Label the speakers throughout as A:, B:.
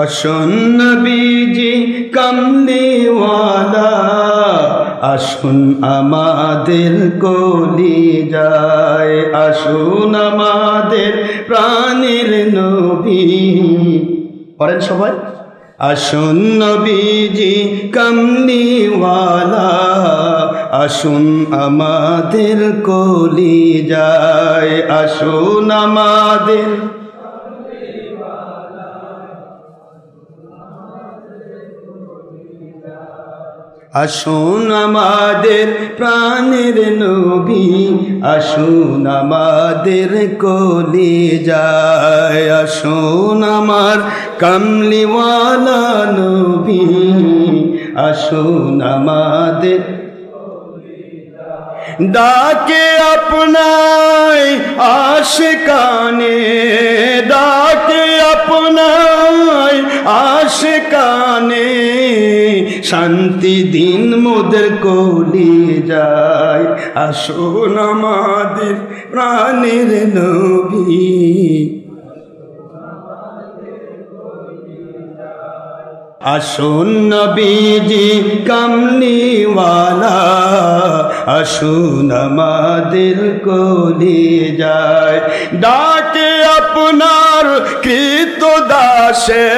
A: আসুন নবীজি কামলিওয়ালা, আসুন আমাদের কলিজায়, আসুন আমাদের প্রাণের নবী। পড়েন সবাই, আসুন নবীজি কামলিওয়ালা, আসুন আমাদের কলিজায়, আসুন আমাদের আসুন আমাদের প্রাণের নবী, আসুন আমাদের কলিজায়, আসুন আমার কামলিওয়ালা নবী, আসুন আমাদের ডাকে আপনায় আশিকানে, ডাকে আপনায় আশিকানে, শান্তি দিন মোদের কলিজায়, আসুন আমাদের প্রাণের নবী। আসুন নবীজি কামলিওয়ালা, আসুন আমাদের কলিজায়, ডাকে আপনার কৃত দাসে,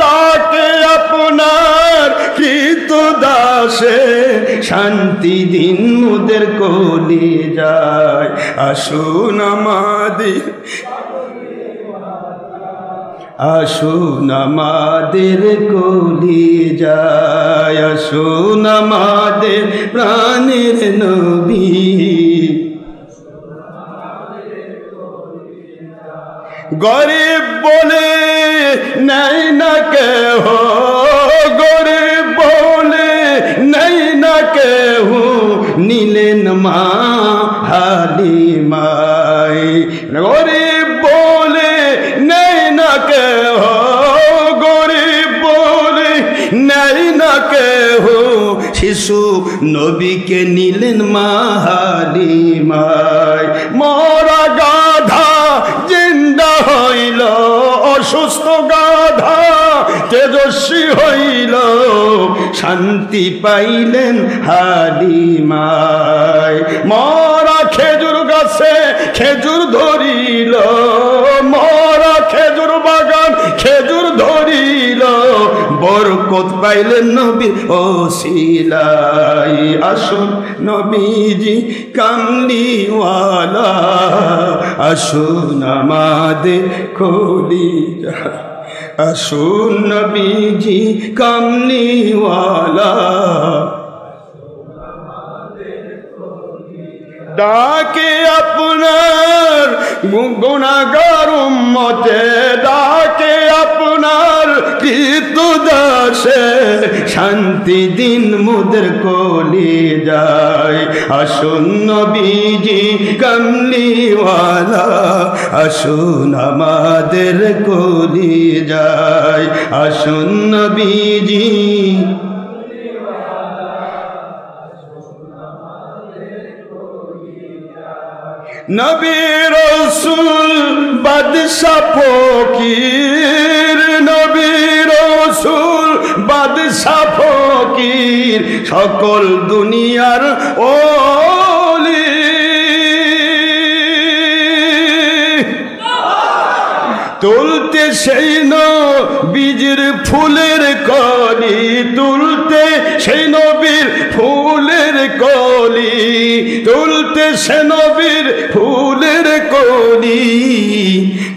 A: ডাকে আপনার কৃত দাসে, শান্তি দিন মোদের কলিজায়, আসুন আমাদের আসুন আমাদের কলিজায়, আসুন আমাদের প্রাণের নবী। গরিব বলে নাই না কেহ, গরিব বলে নাই না কেহ, নিলেন মা হালিমায়, গরিব বলে নাই না কেহ, গরিব বলে নাই না কেহ, শিশু নবীকে নিলেন মা হালিমায়। মরা গাধা জিন্দা হইল, অসুস্থ গাধা তেজস্বী হইল, শান্তি পাইলেন হালিমায়। মরা খেজুর গাছে খেজুর ধরিল, মরা খেজুর বাগান খেজুর ধরিল, বরকত পাইলেন নবীর ওসিলায়, আসুন নবীজি কামলিওয়ালা, আসুন আমাদের কলিজায়, আসুন নবীজি কামলিওয়ালা, ডাকে আপনার গুনাহগার উম্মতে, ডাকে আপনার কৃত দাসে, শান্তি দিন মোদের কলিজায়, আসুন নবীজি কামলিওয়ালা, আসুন আমাদের কলিজায়, আসুন নবীজি। নবী রাসূল বাদশা ফকির, নবী রাসূল বাদশা ফকির, সকল দুনিয়ার ওলি, তুলতে সেই নবীর ফুলের কলি, তুলতে সেই নবীর ফুলের কলি, তুলতে সে নবীর ফুলের কলি,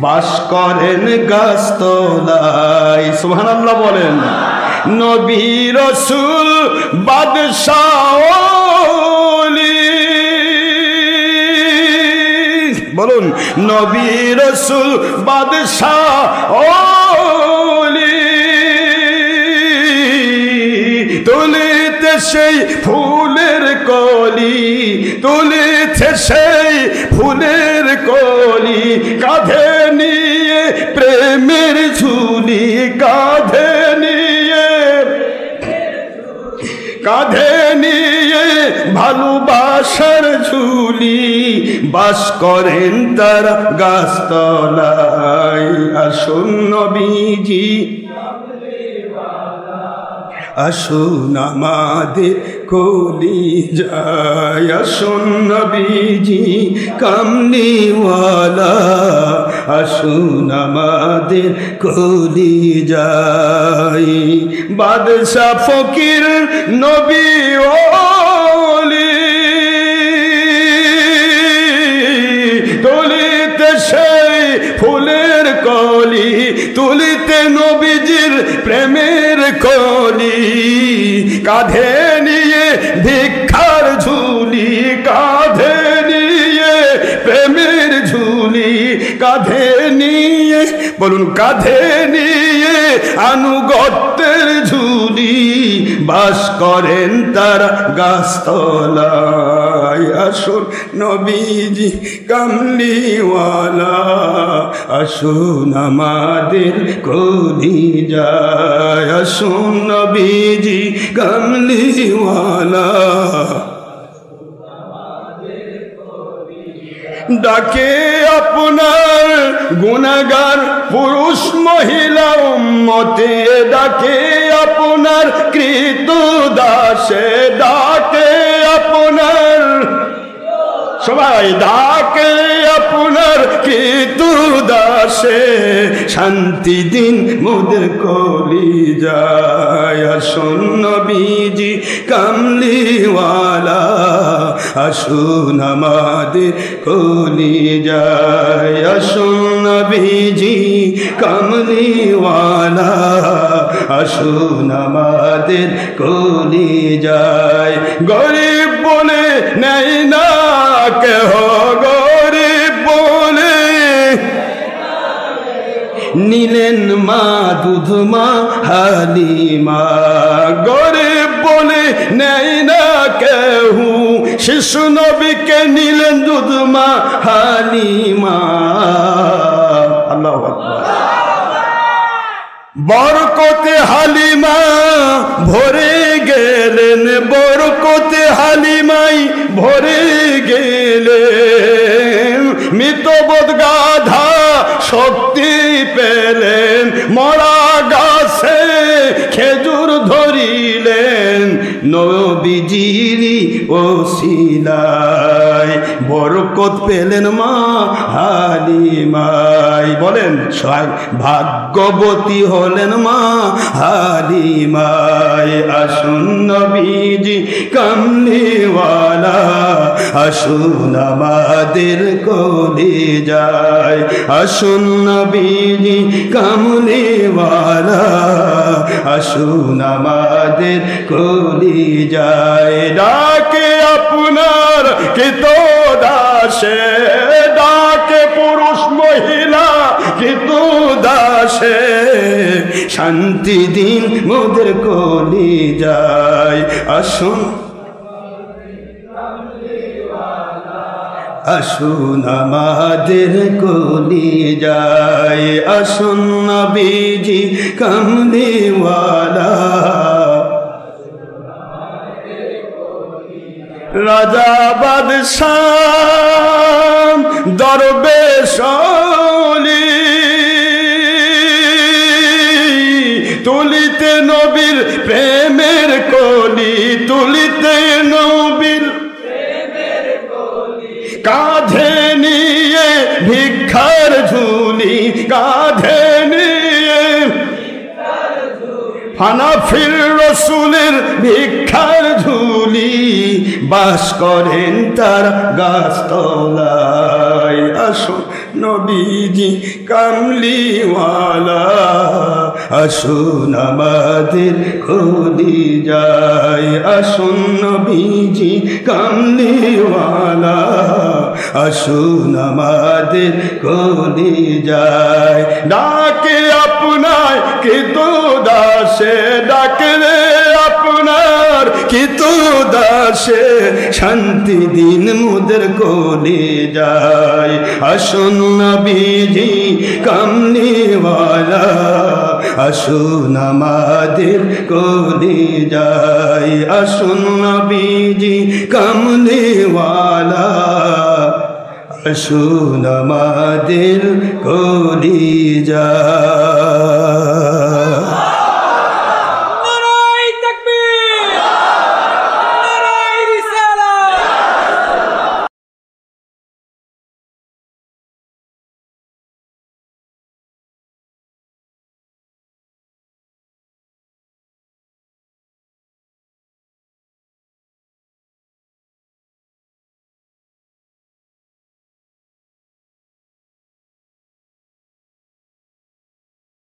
A: বাস করেন গাছতলায়। সুবহানাল্লাহ বলেন। নবী রাসূল বাদশাহ ওলি, বলুন নবী রাসূল বাদশাহ ওলি, তুলিতে সেই ফুলের কলি, তুলিতে সেই ফুলের কলি, কাঁধে নিয়ে প্রেমের ঝুলি, কাঁধে নিয়ে, কাঁধে নিয়ে ভালোবাসার ঝুলি বাস করেন তারা গাছতলায় আসুন নবীজি আসুন আমাদের কলিজায় আসুন নবীজি কামলিওয়ালা আসুন আমাদের কলিজায় বাদশা ফকির নবী ওলি তুলিতে সেই ফুলের কলি তুলিতে নবীজির প্রেমের কলি কাঁধে নিয়ে ভিক্ষার ঝুলি কাঁধে নিয়ে প্রেমের ঝুলি কাঁধে নিয়ে বলুন কাঁধে নিয়ে আনুগত্যের ঝুলি বাস করেন তারা গাছতলায় আসুন নবীজি কামলিওয়ালা আসুন আমাদের কলিজায় আসুন নবীজি কামলিওয়ালা ডাকে আপনার গুনাহগার পুরুষ মহিলা উম্মতে ডাকে আপনার কৃতদাসে ডাকে আপনার সবাই ডাকে আপনার কৃতদাসে শান্তি দিন মোদের কলিজায় আসুন নবীজি কামলিওয়ালা আসুন আমাদের কলিজায় আসুন নবীজি কামলিওয়ালা আসুন আমাদের কলিজায় গরিব বলে নেই না কেহ গরিব বলে নিলেন মা দুধ মা হালিমা গরিব বলে নেই না কেহু শিশু নবীকে নিলেন দুধ মা হালিমা আল্লাহু আকবার বরকতে হালিমা ভরে গেলেন বরকতে হালিমাই ভরে গেলেন মৃতবোধ গাধা শক্তি পেলেন মরা গাছে খেজুর ধরিলেন নবীজিরি ওসিলায় বরকত পেলেন মা হালিমাই বলেন ভাগ্যবতী হলেন মা হালিমাই আসুন নবীজি কামলিওয়ালা আসুন আমাদের কলিজায় আসুন নবীজি কামলিওয়ালা আসুন আমাদের কলিজায় ডাকে আপনার কৃতদাসে ডাকে পুরুষ মহিলা কৃতদাসে শান্তি দিন মোদের কলিজায় আসুন আসুন আমাদের কলিজায় আসুন নবীজি কামলিওয়ালা রাজা বাদশাহ দরবেশ ওলি তুলিতে নবীর প্রেমের কলি তুলিতে নবীর কাঁধে নিয়ে ভিক্ষার ঝুলি কাঁধে নিয়ে হানাফির রসুলের ভিক্ষার ঝুলি বাস করেন তার গাছতলায় আসুন নবীজি কামলিওয়ালা আসুন আমাদের কলিজায় আসুন নবীজি কামলিওয়ালা আসুন আমাদের কলিজায় ডাকে আপনার কৃতদাসে ডাকে আপনার কৃতদাসে শান্তি দিন মোদের কলিজায় আসুন নবীজি কামলিওয়ালা আসুন আমাদের কলি যায় আসুন নবীজি কমলিওয়ালা আসুন আমাদের কলি যায়